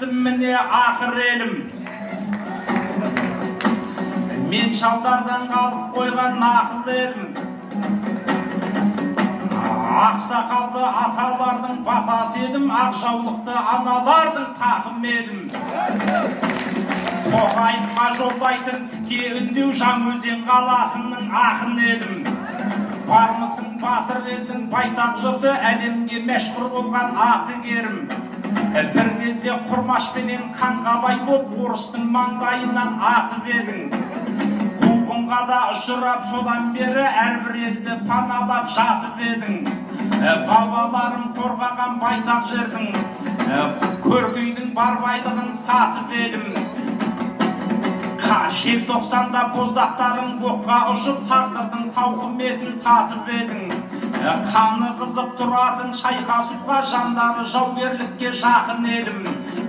жеттім міне ақыр елім. Мен шалдардан қалып қойған нақыл едім. Ақсақалды аталардың батасы едім, ақжаулықты аналардың тақым едім. Тоқайымға жолдайтын тіке үндеу Жаңаөзен қаласының ақын едім. Бармысың батыр елдің байтақ жұрты, әлемге мәшһүр болған аты керім. Бір кезде құрмашпенен қанғабай боп орыстың маңдайынан атып едің. Қуғынға да ұшырап содан бері әрбір елді паналап жатып едің. Бабаларым қорғаған байтақ жердің көркейдің бар байлығын сатып едім. Желтоқсанда боздақтарың боққа ұшып тағдырдың тауқыметін татып едің. Қаны қызып тұратын шайқасуға жандары жаугерлікке жақын едім.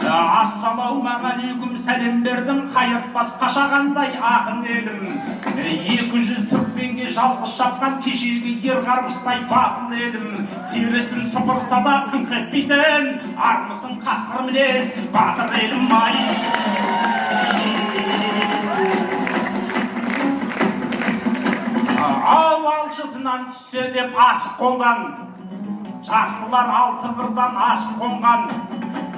Ассалаумағалейкум сәлем бердім, қайыртпас қашағандай ақын едім. 200 түркменге жалғыз шапқан кешегі ер қарғыстай батыл едім. Терісін сыпырса да қыңқ етпейтін армысың қасқыр мінез батыр едім ай. Ау алшысынан түссе деп асық қолдан, жақсылар алты қырдан асып қонған.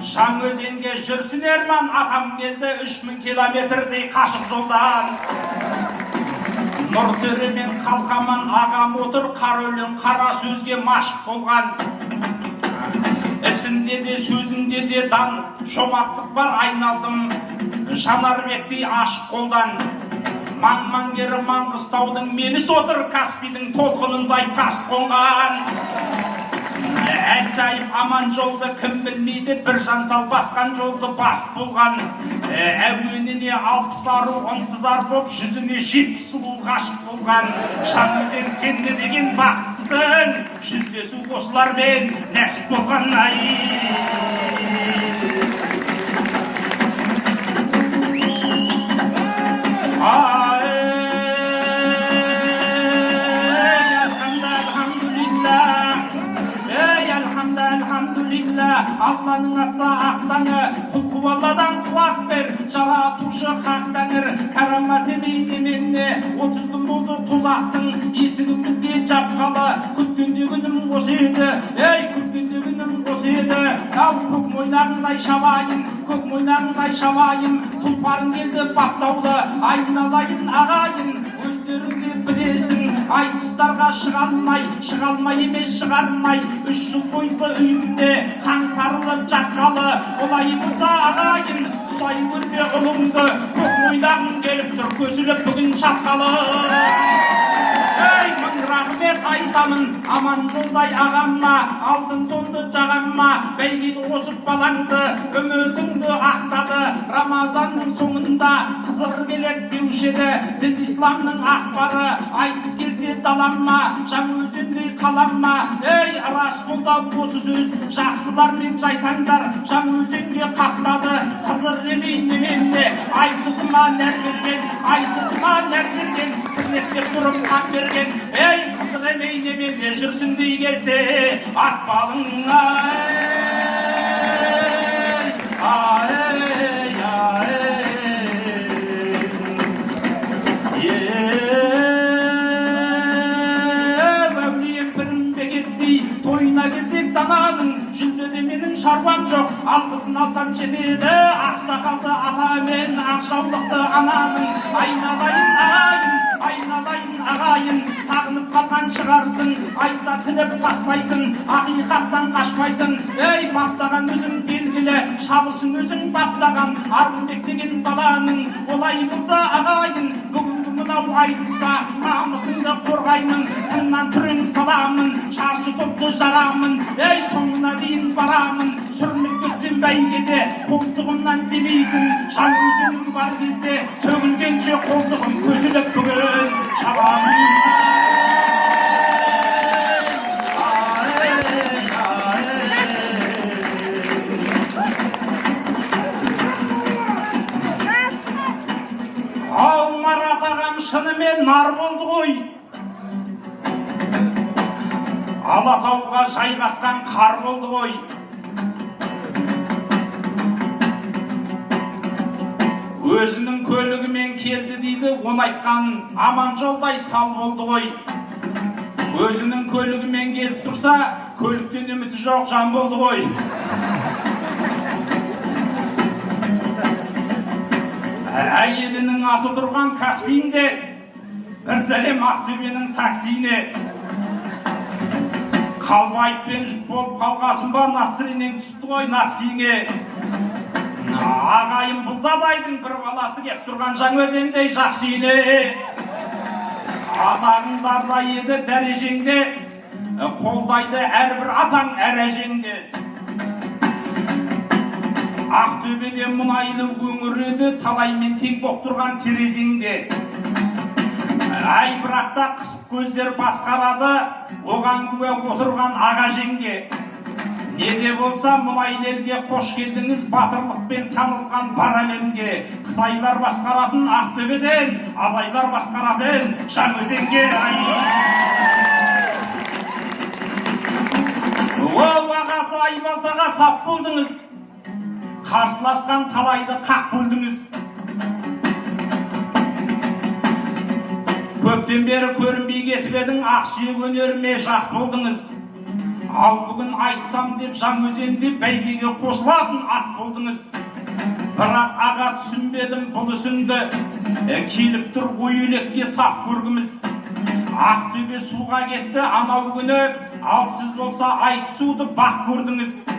Жаңаөзенге жүрсін ерман, атам келді 3000 километрдей қашық жолдан. Нұртөре мен қалқаман ағам отыр, қара өлең қара сөзге машық болған. Ісінде де сөзінде де дан, жомарттық бар айналдым Жанарбектей ашық қолдан. Маң-маңгері Маңғыстаудың меліс отыр, Каспийдің толқынындай тас қонған. Әлтайып аман жолды кім білмейді, бір жансал басқан жолды басып болған. Әуеніне 60 ару ынтызар боп, жүзіне 70 сұлу ғашық болған. Жаңаөзен сен не деген бақыттысың, жүздесу осылармен нәсіп болған ай. Алланың атса ақтаңы, құлқуалладан қуат бер, жаратушы хақ тәңір, карамат емейнеменне, 30 күн болды тозақтың есігімізге жапқалы, күткенде күнім осы еді, күткенде күнім осы еді. Ал көк мойнағыңдай шабайын, көк мойнағыңдай шабайын, тұлпарың келді баптаулы, айналайын ағайын, өздеріңде білесің, айтыстарға шығалмай емес шығармай, 3 жыл бойғы үйімде қаңтарылып жатқалы, олай болса ағайын, құсай көрме ұлыңды, көк мойнағың келіп тұр, көсіліп бүгін шатқалы. Мың рахмет айтамын аман жолдай ағамма, алтын тонды жағамма, бәйгеге қосып балаңды, үмітіңді ақтады. Рамазанның соңында қызыр келек деуші еді, дін исламның ақпары, айтыс келсе даламма, Жаңаөзендей қаламма. Рас болды осы сөз, жақсылармен жайсаңдар, Жаңаөзенге қаптады, қызыр емей неменне, айтысыма нәр берген, айтысыма нәр берген, тірнектеп тұрып қан берген. Қызыр емей неменне, жүрсіндей келсе ат балың Әулием бірін бекеттей тойына келсек дананың, жүлдеде менің шаруам жоқ, алғысын алсам жетеді. Ақсақалды ата мен ақжаулықты ананың, айналайын ағайын, сағынып қалған шығарсың, айтса тіліп тастайтын, ақиқаттан қашпайтын. Баптаған өзің белгілі, шабысын өзің баптаған, Арғынбек деген баланың, олай болса ағайын, бүгінгі мынау айтыста намысыңды қорғаймын, тыңнан түрің саламын, шаршы топты жарамын, соңына дейін барамын. Сүрініп кетсем бәйгеде, қолтығымнан демейтін, Жаңаөзенім бар кезде, сөгілгенше қолтығым көсіліп бүгін шабамын. Ау Марат ағам шынымен нар болды ғой. Алатауға жайғасқан қар болды ғой. Өзінің көлігімен келді дейді, оны айтқан аман жолдай сал болды ғой. Өзінің көлігімен келіп тұрса, көліктен үміті жоқ жан болды ғой. Әйелінің аты тұрған Каспийінде, бір сәлем Ақтөбенің таксиіне. Қалбайыппен жұп болып қалғасын ба, настренен түсіпті ғой носкиіңе. Ағайын бұлдадайдың бір баласы кеп тұрған Жаңаөзендей жақсы үйіне. Атағыңдарда еді дәрежеңде, қолдайды әрбір атаң әр әжеңде. Ақтөбеде мұнайлы өңір еді, талаймен тең боп тұрған терезеңде. Ай, бірақта қысып көздер басқарады, оған күбе отырған аға жеңге. Неде болса мұнайлы елге қош келдіңіз, батырлықпен танылған бар әлемге. Қытайлар басқаратын Ақтөбеден, адайлар басқаратын Жаңаөзенге. Ол ағасы Айбалтаға сап болдыңыз, қарсыласқан талайды қақ бөлдіңіз. Көптен бері көрінбей кетіп едің, ақсүйек өнеріме жат болдыңыз. Ал бүгін айтсам деп Жаңаөзенде бәйгеге қосылатын ат болдыңыз. Бірақ аға түсінбедім бұл үсінді, келіп тұр ой елекке сап көргіміз. Ақтөбе суға кетті анау күні, ал сіз болса ай түсуді бақ көрдіңіз.